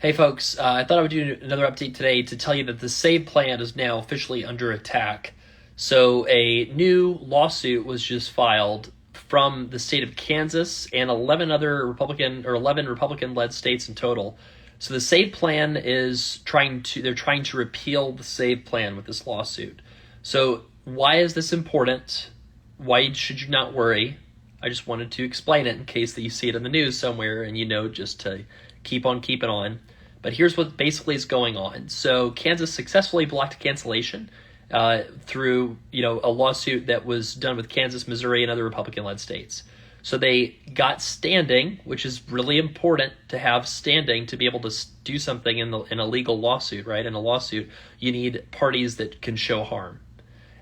Hey folks, I thought I would do another update today to tell you that the SAVE plan is now officially under attack. So a new lawsuit was just filed from the state of Kansas and 11 Republican-led states in total. So the SAVE plan is trying to repeal the SAVE plan with this lawsuit. So why is this important? Why should you not worry? I just wanted to explain it in case that you see it in the news somewhere and you know just to keep on keeping on. But here's what basically is going on. So Kansas successfully blocked cancellation through a lawsuit that was done with Kansas, Missouri, and other Republican-led states. So they got standing, which is really important to have standing to be able to do something in a legal lawsuit, right? In a lawsuit, you need parties that can show harm.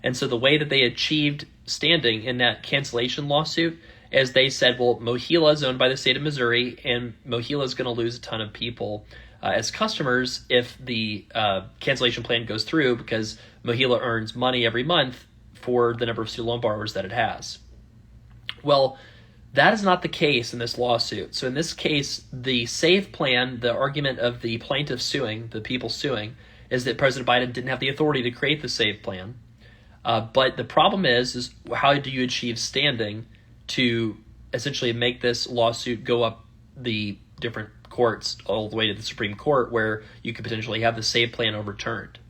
And so the way that they achieved standing in that cancellation lawsuit is they said, well, Mohila is owned by the state of Missouri, and Mohila is going to lose a ton of people as customers if the cancellation plan goes through, because Mohila earns money every month for the number of student loan borrowers that it has. Well, that is not the case in this lawsuit. So in this case, the SAVE plan, the argument of the plaintiff suing, the people suing, is that President Biden didn't have the authority to create the SAVE plan. But the problem is how do you achieve standing to essentially make this lawsuit go up the different courts all the way to the Supreme Court, where you could potentially have the SAVE plan overturned.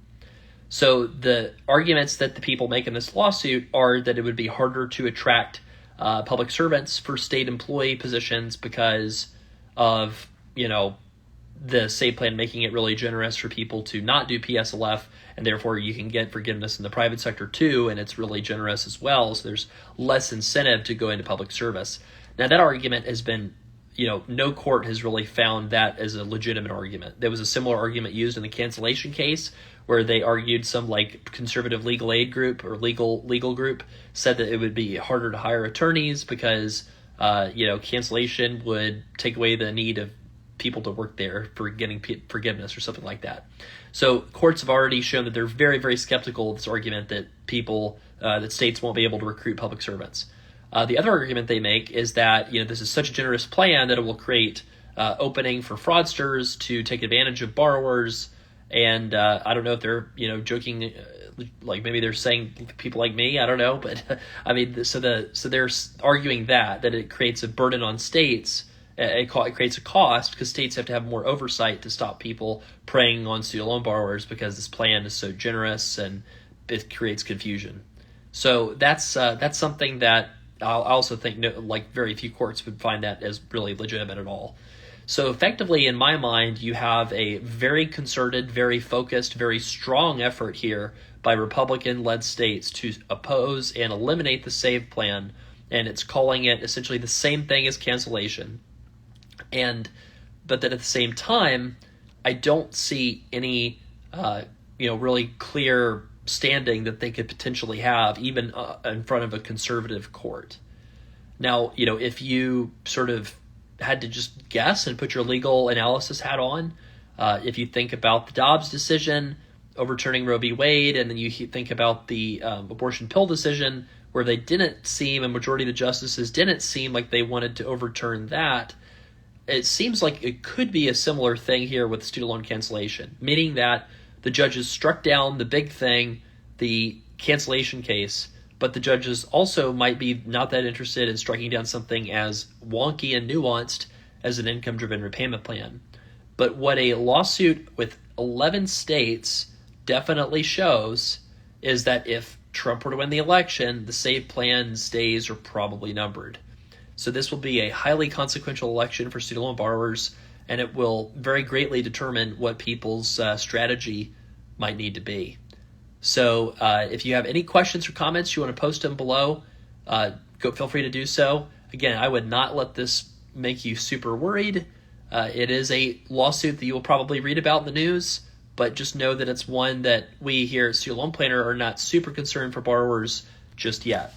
So the arguments that the people make in this lawsuit are that it would be harder to attract public servants for state employee positions because of the SAVE plan making it really generous for people to not do PSLF, and therefore you can get forgiveness in the private sector too, and it's really generous as well, so there's less incentive to go into public service. Now that argument has been, no court has really found that as a legitimate argument. There was a similar argument used in the cancellation case where they argued some conservative legal aid group or legal group said that it would be harder to hire attorneys because cancellation would take away the need of people to work there for getting forgiveness or something like that. So courts have already shown that they're very, very skeptical of this argument that that states won't be able to recruit public servants. The other argument they make is that this is such a generous plan that it will create opening for fraudsters to take advantage of borrowers. And I don't know if they're joking, like maybe they're saying people like me. I don't know, but I mean, so they're arguing that it creates a burden on states. It creates a cost because states have to have more oversight to stop people preying on student loan borrowers because this plan is so generous and it creates confusion. So that's something that I also think very few courts would find that as really legitimate at all. So effectively, in my mind, you have a very concerted, very focused, very strong effort here by Republican-led states to oppose and eliminate the SAVE plan, and it's calling it essentially the same thing as cancellation. But then at the same time, I don't see any really clear standing that they could potentially have even in front of a conservative court. Now, if you sort of had to just guess and put your legal analysis hat on, if you think about the Dobbs decision overturning Roe v. Wade, and then you think about the abortion pill decision where they didn't seem, a majority of the justices didn't seem like they wanted to overturn that, it seems like it could be a similar thing here with student loan cancellation, meaning that the judges struck down the big thing, the cancellation case, but the judges also might be not that interested in striking down something as wonky and nuanced as an income-driven repayment plan. But what a lawsuit with 11 states definitely shows is that if Trump were to win the election, the SAVE plan's days are probably numbered. So this will be a highly consequential election for student loan borrowers, and it will very greatly determine what people's strategy might need to be. So if you have any questions or comments, you want to post them below, feel free to do so. Again, I would not let this make you super worried. It is a lawsuit that you will probably read about in the news, but just know that it's one that we here at Student Loan Planner are not super concerned for borrowers just yet.